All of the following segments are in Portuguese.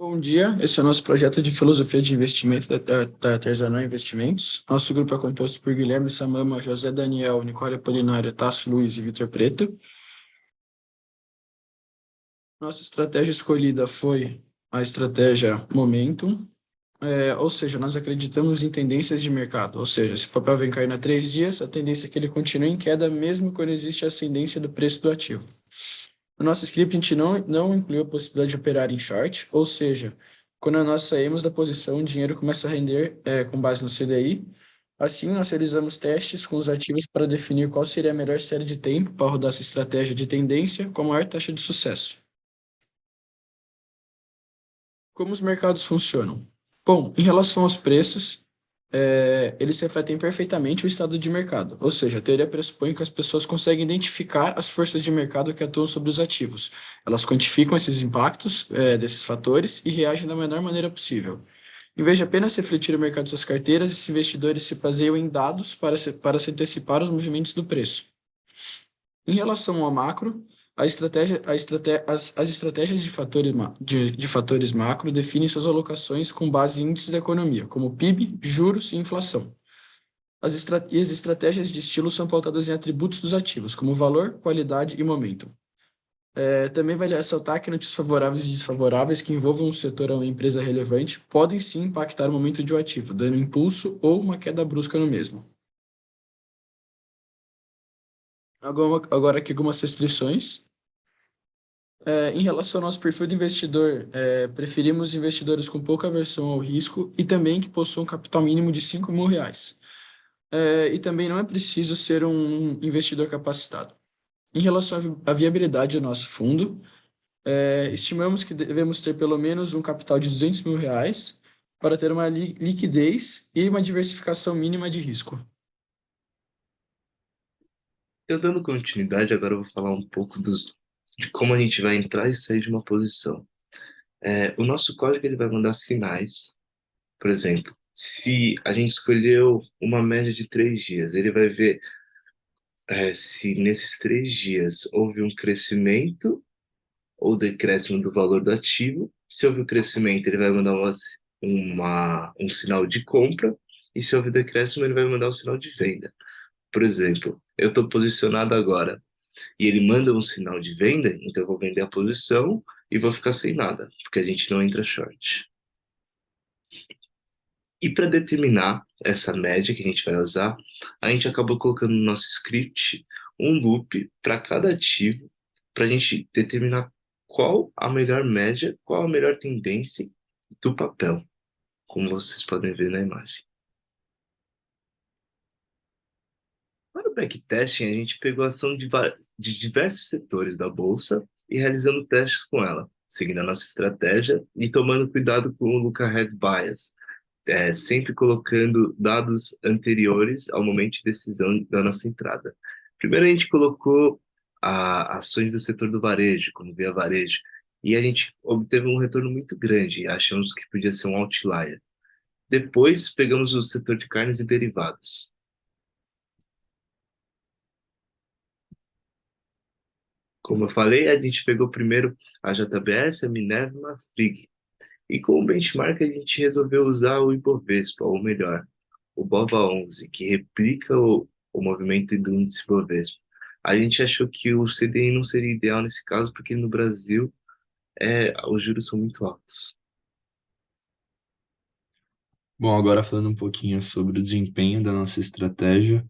Bom dia, esse é o nosso projeto de filosofia de investimento da Terzanã Investimentos. Nosso grupo é composto por Guilherme Samama, José Daniel, Nicole Apolinário, Tasso Luiz e Vitor Preto. Nossa estratégia escolhida foi a estratégia Momentum, ou seja, nós acreditamos em tendências de mercado, ou seja, se o papel vem caindo há 3 dias, a tendência é que ele continue em queda mesmo quando existe ascendência do preço do ativo. O nosso script não incluiu a possibilidade de operar em short, ou seja, quando nós saímos da posição, o dinheiro começa a render com base no CDI. Assim, nós realizamos testes com os ativos para definir qual seria a melhor série de tempo para rodar essa estratégia de tendência com a maior taxa de sucesso. Como os mercados funcionam? Bom, em relação aos preços, eles refletem perfeitamente o estado de mercado, ou seja, a teoria pressupõe que as pessoas conseguem identificar as forças de mercado que atuam sobre os ativos. Elas quantificam esses impactos, desses fatores e reagem da menor maneira possível. Em vez de apenas refletir o mercado de suas carteiras, esses investidores se baseiam em dados para se antecipar os movimentos do preço. Em relação ao macro, as estratégias de fatores macro definem suas alocações com base em índices da economia, como PIB, juros e inflação. E as estratégias de estilo são pautadas em atributos dos ativos, como valor, qualidade e momento. Também vale ressaltar que notícias favoráveis e desfavoráveis que envolvam um setor ou uma empresa relevante podem sim impactar o momento de um ativo, dando impulso ou uma queda brusca no mesmo. Agora aqui algumas restrições. Em relação ao nosso perfil de investidor, preferimos investidores com pouca aversão ao risco e também que possuam capital mínimo de R$ 5.000. E também não é preciso ser um investidor capacitado. Em relação à viabilidade do nosso fundo, estimamos que devemos ter pelo menos um capital de R$ 200.000 para ter uma liquidez e uma diversificação mínima de risco. Eu dando continuidade, agora eu vou falar um pouco de como a gente vai entrar e sair de uma posição. O nosso código ele vai mandar sinais, por exemplo, se a gente escolheu uma média de 3 dias, ele vai ver se nesses 3 dias houve um crescimento ou decréscimo do valor do ativo. Se houve um crescimento, ele vai mandar um sinal de compra, e se houve decréscimo, ele vai mandar um sinal de venda. Por exemplo, eu estou posicionado agora e ele manda um sinal de venda, então eu vou vender a posição e vou ficar sem nada, porque a gente não entra short. E para determinar essa média que a gente vai usar, a gente acabou colocando no nosso script um loop para cada ativo, para a gente determinar qual a melhor média, qual a melhor tendência do papel, como vocês podem ver na imagem. Para o backtesting, a gente pegou a ação de diversos setores da bolsa e realizando testes com ela, seguindo a nossa estratégia e tomando cuidado com o look-ahead bias, sempre colocando dados anteriores ao momento de decisão da nossa entrada. Primeiro, a gente colocou ações do setor do varejo, como Via Varejo, e a gente obteve um retorno muito grande e achamos que podia ser um outlier. Depois, pegamos o setor de carnes e derivados. Como eu falei, a gente pegou primeiro a JBS, a Minerva e a Frig. E como benchmark, a gente resolveu usar o Ibovespa, ou melhor, o BOVA11, que replica o movimento do índice Ibovespa. A gente achou que o CDI não seria ideal nesse caso, porque no Brasil os juros são muito altos. Bom, agora falando um pouquinho sobre o desempenho da nossa estratégia.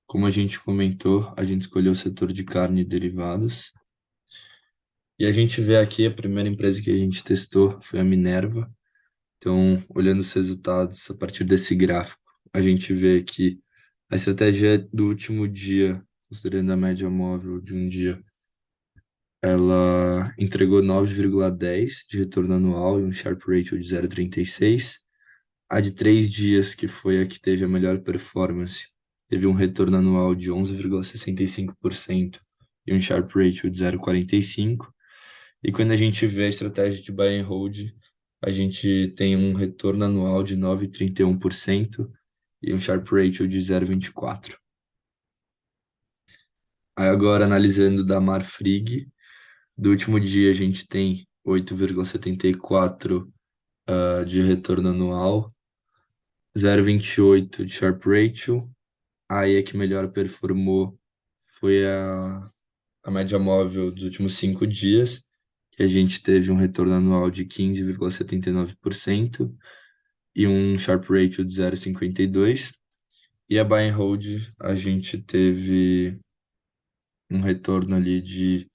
Como a gente comentou, a gente escolheu o setor de carne e derivados. E a gente vê aqui a primeira empresa que a gente testou foi a Minerva. Então, olhando os resultados a partir desse gráfico, a gente vê que a estratégia do último dia, considerando a média móvel de um dia, ela entregou 9,10 de retorno anual e um Sharpe Ratio de 0,36. A de 3 dias, que foi a que teve a melhor performance, teve um retorno anual de 11,65% e um Sharpe Ratio de 0,45. E quando a gente vê a estratégia de buy and hold, a gente tem um retorno anual de 9,31% e um Sharpe Ratio de 0,24. Aí agora, analisando da Marfrig, do último dia a gente tem 8,74 de retorno anual, 0,28 de Sharp Ratio. Aí a que melhor performou foi a média móvel dos últimos 5 dias, que a gente teve um retorno anual de 15,79% e um Sharp Ratio de 0,52. E a Buy and Hold, a gente teve um retorno ali de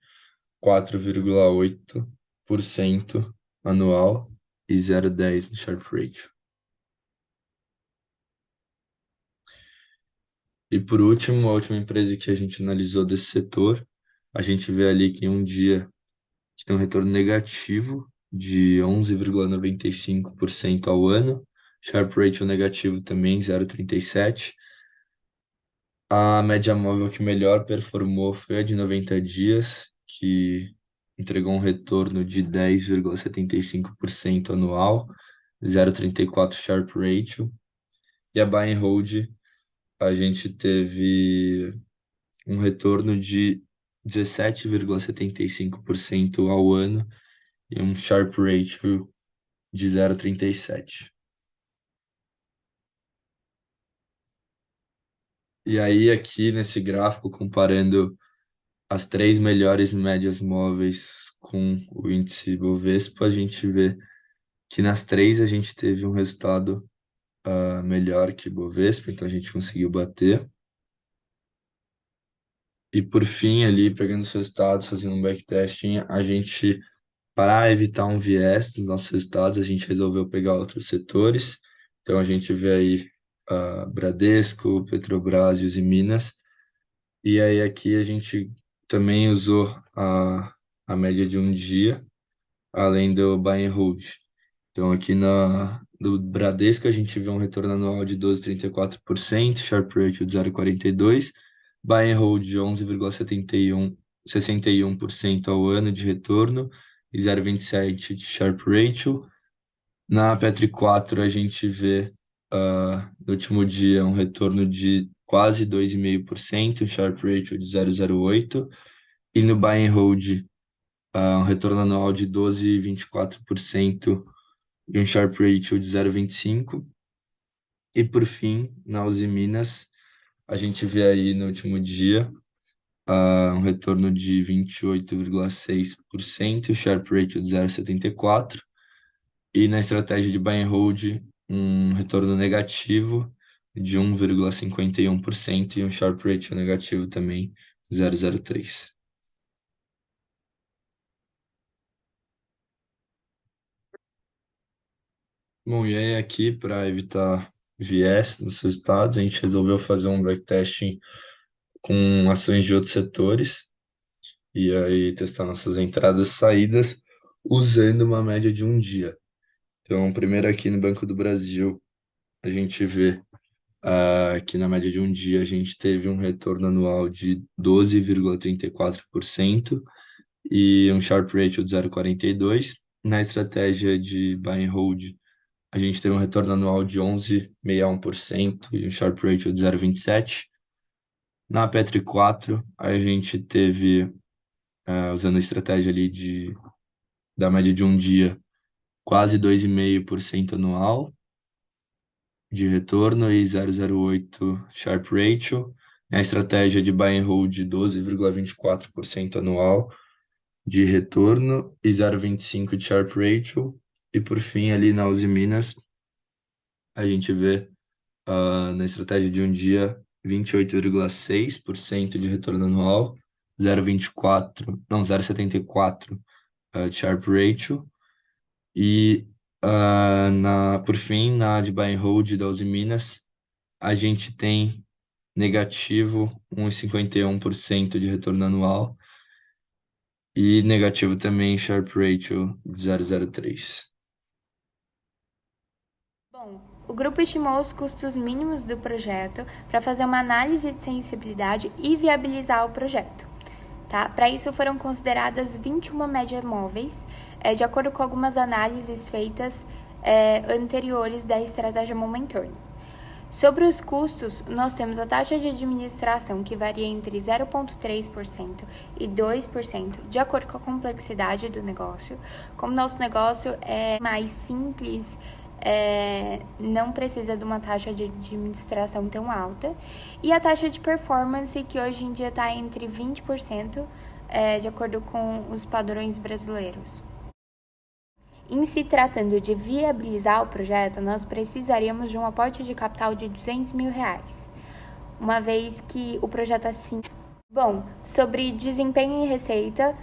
4,8% anual e 0,10 no Sharp Ratio. E por último, a última empresa que a gente analisou desse setor, a gente vê ali que em um dia a gente tem um retorno negativo de 11,95% ao ano, Sharp Ratio negativo também, 0,37. A média móvel que melhor performou foi a de 90 dias, que entregou um retorno de 10,75% anual, 0,34 Sharp Ratio. E a Buy and Hold, a gente teve um retorno de 17,75% ao ano e um Sharp Ratio de 0,37. E aí, aqui nesse gráfico, comparando as três melhores médias móveis com o índice Bovespa, a gente vê que nas três a gente teve um resultado melhor que Bovespa, então a gente conseguiu bater. E por fim, ali, pegando os resultados, fazendo um backtesting, a gente, para evitar um viés dos nossos resultados, a gente resolveu pegar outros setores. Então a gente vê aí Bradesco, Petrobras e Minas. E aí aqui a gente também usou a média de um dia, além do buy and hold. Então aqui do Bradesco a gente vê um retorno anual de 12,34%, Sharp Ratio de 0,42%, buy and hold de 11,61% ao ano de retorno e 0,27% de Sharp Ratio. Na Petri 4 a gente vê no último dia um retorno de quase 2,5%, um Sharp Ratio de 0,08%, e no Buy and Hold um retorno anual de 12,24% e um Sharp Ratio de 0,25%. E por fim, na Uzi Minas, a gente vê aí no último dia um retorno de 28,6%, Sharp Ratio de 0,74%, e na estratégia de buy and hold, um retorno negativo de 1,51% e um Sharp Ratio negativo também, 0,03. Bom, e aí aqui, para evitar viés nos resultados, a gente resolveu fazer um backtesting com ações de outros setores e aí testar nossas entradas e saídas usando uma média de um dia. Então, primeiro aqui no Banco do Brasil, a gente vê que na média de um dia a gente teve um retorno anual de 12,34% e um Sharp Ratio de 0,42. Na estratégia de Buy and Hold, a gente teve um retorno anual de 11,61% e um Sharp Ratio de 0,27. Na Petri 4, a gente teve, usando a estratégia ali da média de um dia, quase 2,5% anual de retorno e 0,08 Sharp Ratio. A estratégia de Buy and Hold de 12,24% anual de retorno e 0,25 de Sharp Ratio. E por fim, ali na Uzi Minas, a gente vê na estratégia de um dia 28,6% de retorno anual, 0,24, não, 0,74 de Sharp Ratio. E por fim, na de Buy and Hold da Uzi Minas, a gente tem negativo 1,51% de retorno anual e negativo também Sharp Ratio de 0,03. Bom, o grupo estimou os custos mínimos do projeto para fazer uma análise de sensibilidade e viabilizar o projeto. Tá? Para isso foram consideradas 21 médias móveis, de acordo com algumas análises feitas anteriores da estratégia momentânea. Sobre os custos, nós temos a taxa de administração, que varia entre 0,3% e 2%, de acordo com a complexidade do negócio. Como nosso negócio é mais simples, não precisa de uma taxa de administração tão alta. E a taxa de performance, que hoje em dia está entre 20%, de acordo com os padrões brasileiros. Em se tratando de viabilizar o projeto, nós precisaríamos de um aporte de capital de R$200 mil, uma vez que o projeto assim... Bom, sobre desempenho e receita,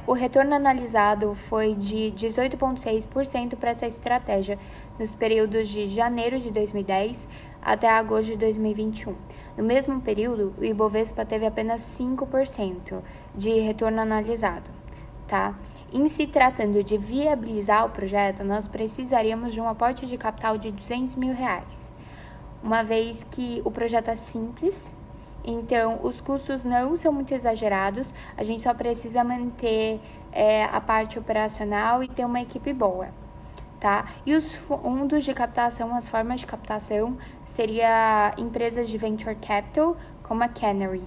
o retorno analisado foi de 18,6% para essa estratégia nos períodos de janeiro de 2010 até agosto de 2021. No mesmo período, o Ibovespa teve apenas 5% de retorno analisado, tá? Em se tratando de viabilizar o projeto, nós precisaríamos de um aporte de capital de R$200 mil, uma vez que o projeto é simples, então os custos não são muito exagerados, a gente só precisa manter a parte operacional e ter uma equipe boa, tá? E os fundos de captação, as formas de captação, seria empresas de venture capital, como a Canary.